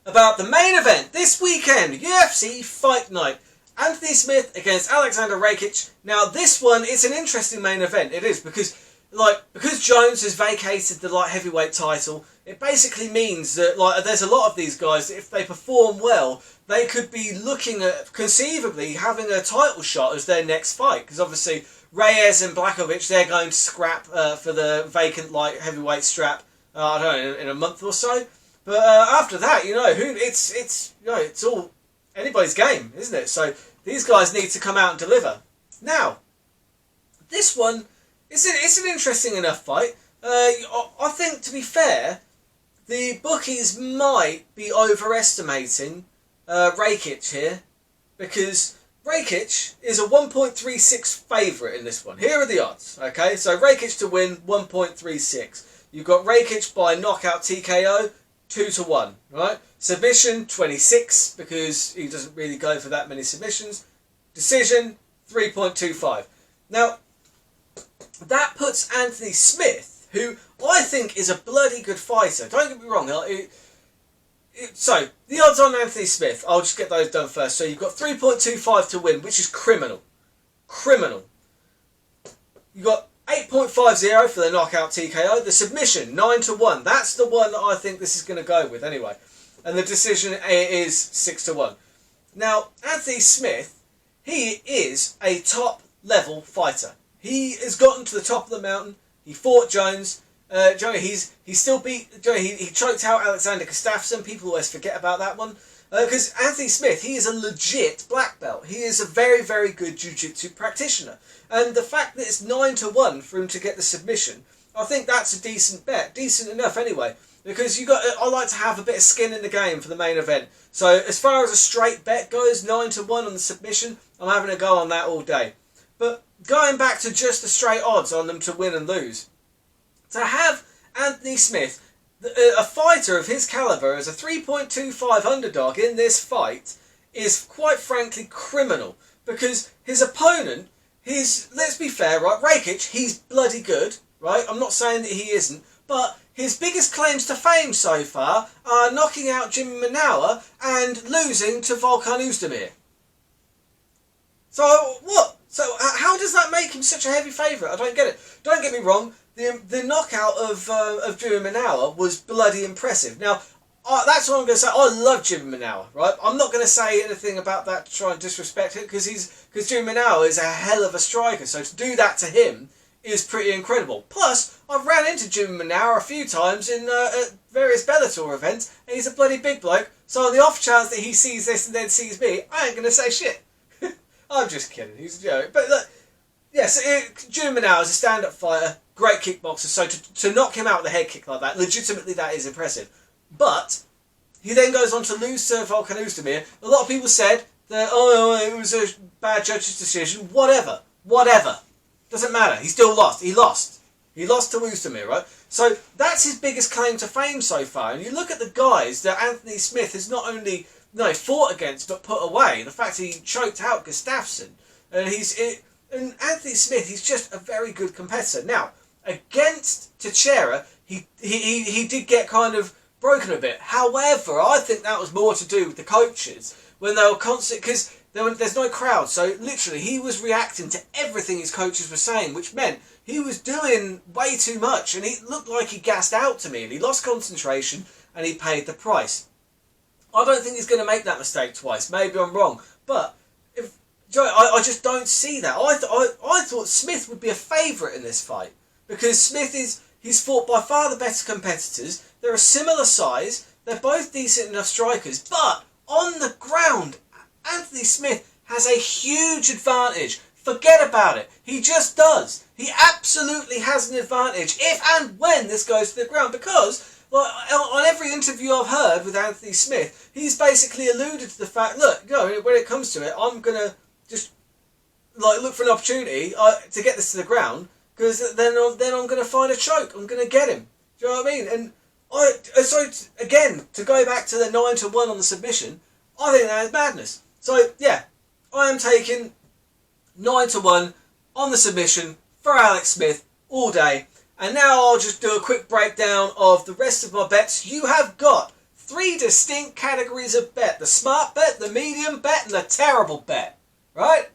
about the main event this weekend, UFC Fight Night. Anthony Smith against Alexander Rakic. Now this one is an interesting main event. It is because Jones has vacated the light heavyweight title. It basically means that there's a lot of these guys that if they perform well, they could be looking at conceivably having a title shot as their next fight. Because obviously Reyes and Blachowicz, they're going to scrap for the vacant light heavyweight strap. I don't know, in a month or so. But after that, it's all anybody's game, isn't it? So these guys need to come out and deliver. Now, this one, it's an interesting enough fight. I think, to be fair, the bookies might be overestimating Rakic here, because Rakic is a 1.36 favourite in this one. Here are the odds, okay? So Rakic to win, 1.36. You've got Rakic by knockout TKO, 2-1, right? Submission, 26, because he doesn't really go for that many submissions. Decision, 3.25. Now, that puts Anthony Smith, who I think is a bloody good fighter. Don't get me wrong. So, the odds on Anthony Smith, I'll just get those done first. So, you've got 3.25 to win, which is criminal. Criminal. You've got 8.50 for the knockout TKO. The submission, 9-1. That's the one that I think this is going to go with anyway. And the decision is 6-1. Now, Anthony Smith, he is a top-level fighter. He has gotten to the top of the mountain. He fought Jones. He still beat Joey. He choked out Alexander Gustafsson. People always forget about that one. Because Anthony Smith, he is a legit black belt. He is a very, very good jiu-jitsu practitioner. And the fact that it's 9-1 for him to get the submission, I think that's a decent bet. Decent enough anyway. Because I like to have a bit of skin in the game for the main event. So as far as a straight bet goes, 9-1 on the submission, I'm having a go on that all day. But going back to just the straight odds on them to win and lose, to have Anthony Smith, a fighter of his calibre, as a 3.25 underdog in this fight is quite frankly criminal. Because his opponent, let's be fair, right, Rakic, he's bloody good, right? I'm not saying that he isn't, but his biggest claims to fame so far are knocking out Jimmy Manawa and losing to Volkan Oezdemir. So what? So how does that make him such a heavy favourite? I don't get it. Don't get me wrong. The knockout of Jimmy Manawa was bloody impressive. Now, that's what I'm going to say. I love Jimmy Manawa, right? I'm not going to say anything about that to try and disrespect him, because Jimmy Manawa is a hell of a striker. So to do that to him is pretty incredible. Plus, I've ran into Jimmy Manawa a few times in at various Bellator events, and he's a bloody big bloke. So on the off chance that he sees this and then sees me, I ain't going to say shit. I'm just kidding. He's a joke. But look, yes, Jimmy Manawa is a stand-up fighter, great kickboxer. So to knock him out with a head kick like that, legitimately, that is impressive. But he then goes on to lose to Volkan Oezdemir. A lot of people said that it was a bad judge's decision. Whatever. Doesn't matter. He still lost. He lost to Oezdemir, right? So that's his biggest claim to fame so far. And you look at the guys that Anthony Smith has not only fought against but put away. The fact that he choked out Gustafsson, and Anthony Smith, he's just a very good competitor. Now against Teixeira, he did get kind of broken a bit. However, I think that was more to do with the coaches when they were constant, because there's no crowd. So literally, he was reacting to everything his coaches were saying, which meant he was doing way too much, and he looked like he gassed out to me, and he lost concentration, and he paid the price. I don't think he's going to make that mistake twice. Maybe I'm wrong, but I just don't see that. I thought Smith would be a favourite in this fight, because Smith he's fought by far the better competitors. They're a similar size. They're both decent enough strikers, but on the ground, Anthony Smith has a huge advantage. Forget about it. He just does. He absolutely has an advantage if and when this goes to the ground, because on every interview I've heard with Anthony Smith, he's basically alluded to the fact, look, when it comes to it, I'm going to just look for an opportunity to get this to the ground, because then I'm going to find a choke. I'm going to get him. Do you know what I mean? And again, to go back to the 9-1 on the submission, I think that is madness. So yeah, I am taking 9-1 on the submission for Alex Smith all day. And now I'll just do a quick breakdown of the rest of my bets. You have got 3 distinct categories of bet. The smart bet, the medium bet, and the terrible bet. Right?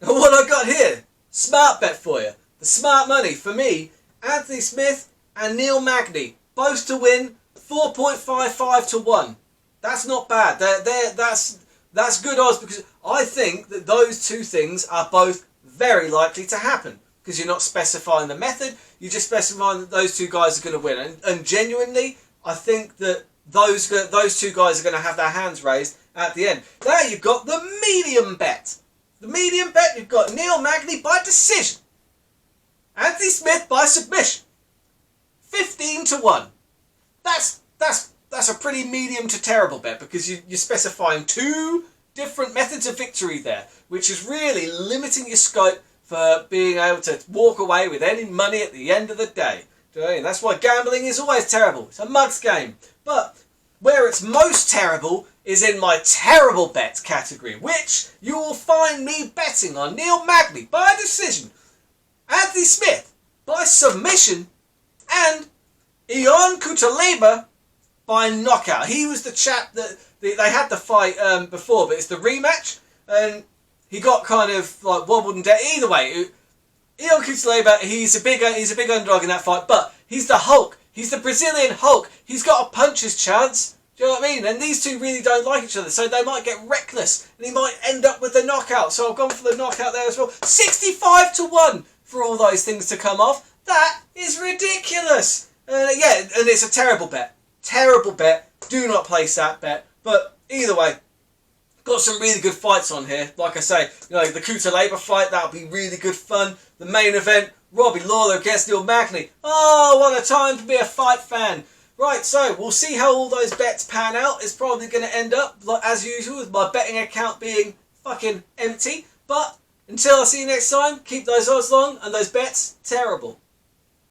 And what I got here, smart bet for you. The smart money for me, Anthony Smith and Neil Magny, both to win 4.55 to 1. That's not bad. That's good odds, because I think that those two things are both very likely to happen, because you're not specifying the method, you're just specifying that those two guys are going to win. And genuinely, I think that those two guys are going to have their hands raised at the end. Now you've got the medium bet. The medium bet, you've got Neil Magny by decision, Anthony Smith by submission. 15 to 1. That's a pretty medium to terrible bet, because you're specifying 2 different methods of victory there, which is really limiting your scope for being able to walk away with any money at the end of the day. Do you know what I mean? That's why gambling is always terrible. It's a mug's game. But where it's most terrible is in my terrible bet category, which you will find me betting on Neil Magny by decision, Anthony Smith by submission, and Ion Cutelaba by knockout. He was the chap that they had the fight before, but it's the rematch, and he got kind of like wobbled and dead. Either way, Ion Cutelaba, he's a big underdog in that fight, but he's the Hulk. He's the Brazilian Hulk. He's got a puncher's chance. Do you know what I mean? And these two really don't like each other, so they might get reckless, and he might end up with the knockout. So I've gone for the knockout there as well. 65 to 1 for all those things to come off. That is ridiculous. Yeah, and it's a terrible bet. Terrible bet. Do not place that bet. But either way, got some really good fights on here. Like I say, you know, the Cutelaba fight, that'll be really good fun. The main event, Robbie Lawler against Neil Magny. Oh, what a time to be a fight fan. Right, so we'll see how all those bets pan out. It's probably going to end up, like, as usual, with my betting account being fucking empty. But until I see you next time, keep those odds long and those bets terrible.